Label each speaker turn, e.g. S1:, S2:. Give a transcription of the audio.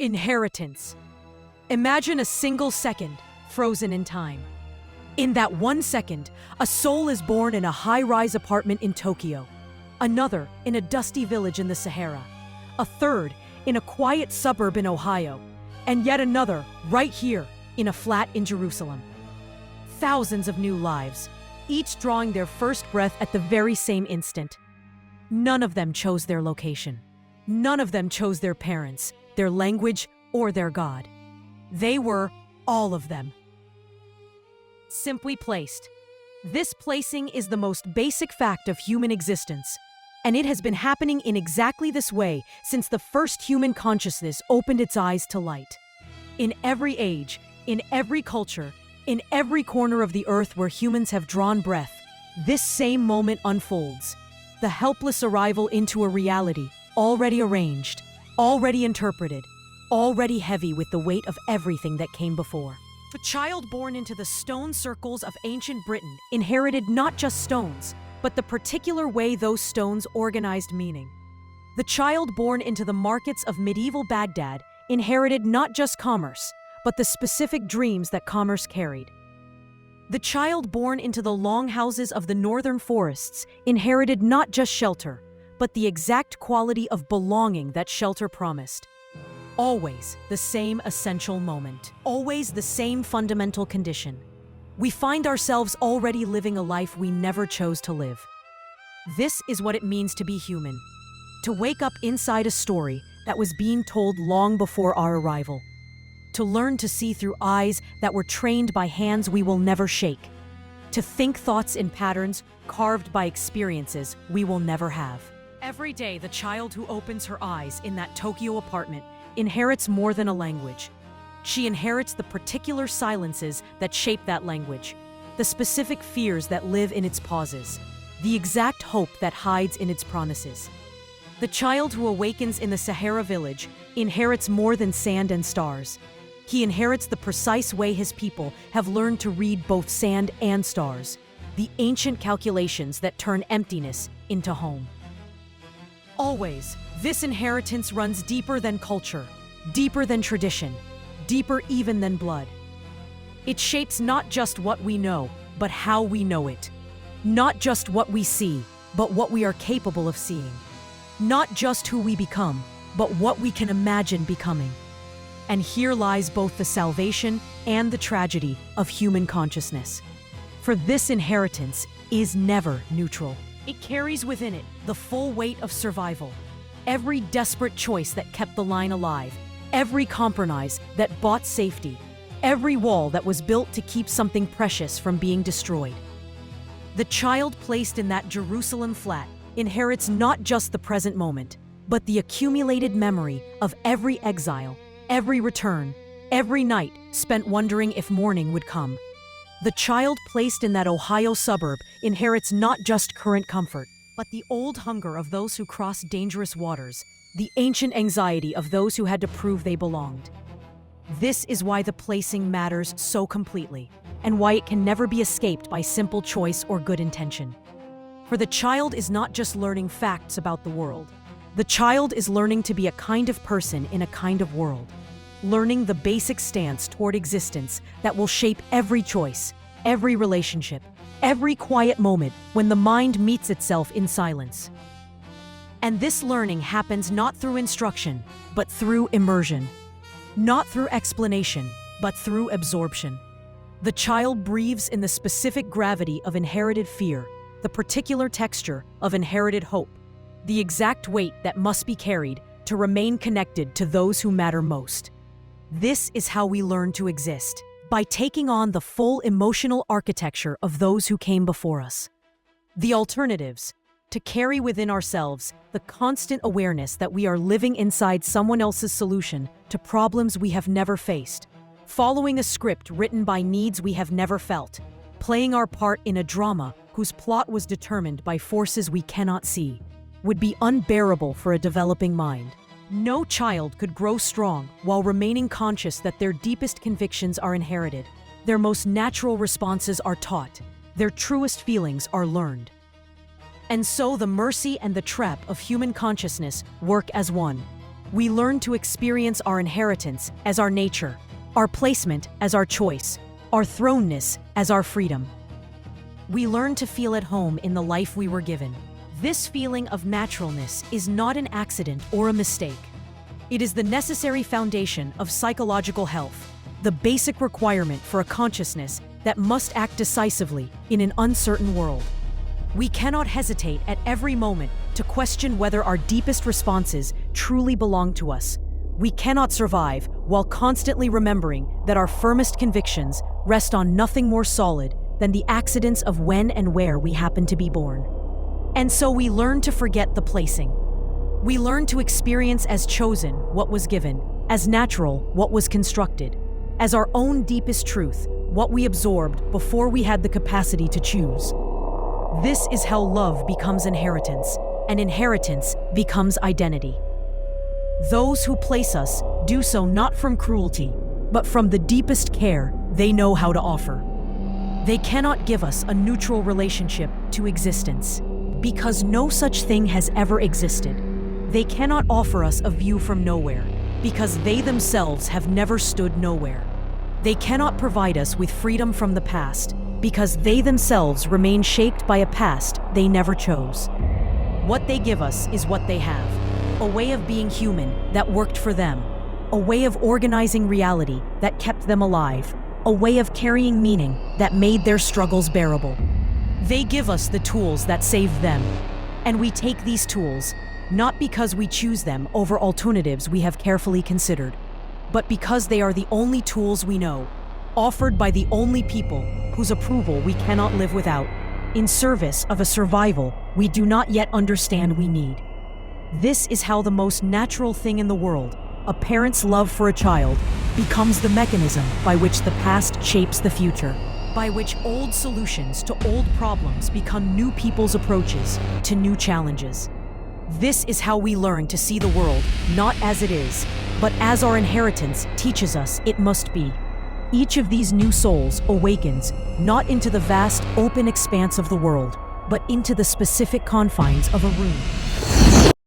S1: Inheritance. Imagine a single second frozen in time. In that 1 second, a soul is born in a high-rise apartment in Tokyo, another in a dusty village in the Sahara, a third in a quiet suburb in Ohio, and yet another right here in a flat in Jerusalem. Thousands of new lives, each drawing their first breath at the very same instant. None of them chose their location. None of them chose their parents, their language, or their God. They were, all of them, simply placed. This placing is the most basic fact of human existence, and it has been happening in exactly this way since the first human consciousness opened its eyes to light. In every age, in every culture, in every corner of the earth where humans have drawn breath, this same moment unfolds. The helpless arrival into a reality already arranged, already interpreted, already heavy with the weight of everything that came before. The child born into the stone circles of ancient Britain inherited not just stones, but the particular way those stones organized meaning. The child born into the markets of medieval Baghdad inherited not just commerce, but the specific dreams that commerce carried. The child born into the longhouses of the northern forests inherited not just shelter, but the exact quality of belonging that shelter promised. Always the same essential moment, always the same fundamental condition. We find ourselves already living a life we never chose to live. This is what it means to be human, to wake up inside a story that was being told long before our arrival, to learn to see through eyes that were trained by hands we will never shake, to think thoughts in patterns carved by experiences we will never have. Every day, the child who opens her eyes in that Tokyo apartment inherits more than a language. She inherits the particular silences that shape that language, the specific fears that live in its pauses, the exact hope that hides in its promises. The child who awakens in the Sahara village inherits more than sand and stars. He inherits the precise way his people have learned to read both sand and stars, the ancient calculations that turn emptiness into home. Always, this inheritance runs deeper than culture, deeper than tradition, deeper even than blood. It shapes not just what we know, but how we know it. Not just what we see, but what we are capable of seeing. Not just who we become, but what we can imagine becoming. And here lies both the salvation and the tragedy of human consciousness. For this inheritance is never neutral. It carries within it the full weight of survival. Every desperate choice that kept the line alive, every compromise that bought safety, every wall that was built to keep something precious from being destroyed. The child placed in that Jerusalem flat inherits not just the present moment, but the accumulated memory of every exile, every return, every night spent wondering if morning would come. The child placed in that Ohio suburb inherits not just current comfort, but the old hunger of those who crossed dangerous waters, the ancient anxiety of those who had to prove they belonged. This is why the placing matters so completely, and why it can never be escaped by simple choice or good intention. For the child is not just learning facts about the world. The child is learning to be a kind of person in a kind of world, learning the basic stance toward existence that will shape every choice, every relationship, every quiet moment when the mind meets itself in silence. And this learning happens not through instruction, but through immersion. Not through explanation, but through absorption. The child breathes in the specific gravity of inherited fear, the particular texture of inherited hope, the exact weight that must be carried to remain connected to those who matter most. This is how we learn to exist, by taking on the full emotional architecture of those who came before us. The alternatives, to carry within ourselves the constant awareness that we are living inside someone else's solution to problems we have never faced, following a script written by needs we have never felt, playing our part in a drama whose plot was determined by forces we cannot see, would be unbearable for a developing mind. No child could grow strong while remaining conscious that their deepest convictions are inherited, their most natural responses are taught, their truest feelings are learned. And so the mercy and the trap of human consciousness work as one. We learn to experience our inheritance as our nature, our placement as our choice, our thrownness as our freedom. We learn to feel at home in the life we were given. This feeling of naturalness is not an accident or a mistake. It is the necessary foundation of psychological health, the basic requirement for a consciousness that must act decisively in an uncertain world. We cannot hesitate at every moment to question whether our deepest responses truly belong to us. We cannot survive while constantly remembering that our firmest convictions rest on nothing more solid than the accidents of when and where we happen to be born. And so we learn to forget the placing. We learn to experience as chosen what was given, as natural what was constructed, as our own deepest truth what we absorbed before we had the capacity to choose. This is how love becomes inheritance, and inheritance becomes identity. Those who place us do so not from cruelty, but from the deepest care they know how to offer. They cannot give us a neutral relationship to existence, because no such thing has ever existed. They cannot offer us a view from nowhere, because they themselves have never stood nowhere. They cannot provide us with freedom from the past, because they themselves remain shaped by a past they never chose. What they give us is what they have, a way of being human that worked for them, a way of organizing reality that kept them alive, a way of carrying meaning that made their struggles bearable. They give us the tools that saved them, and we take these tools, not because we choose them over alternatives we have carefully considered, but because they are the only tools we know, offered by the only people whose approval we cannot live without, in service of a survival we do not yet understand we need. This is how the most natural thing in the world, a parent's love for a child, becomes the mechanism by which the past shapes the future, by which old solutions to old problems become new people's approaches to new challenges. This is how we learn to see the world not as it is, but as our inheritance teaches us it must be. Each of these new souls awakens not into the vast, open expanse of the world, but into the specific confines of a room.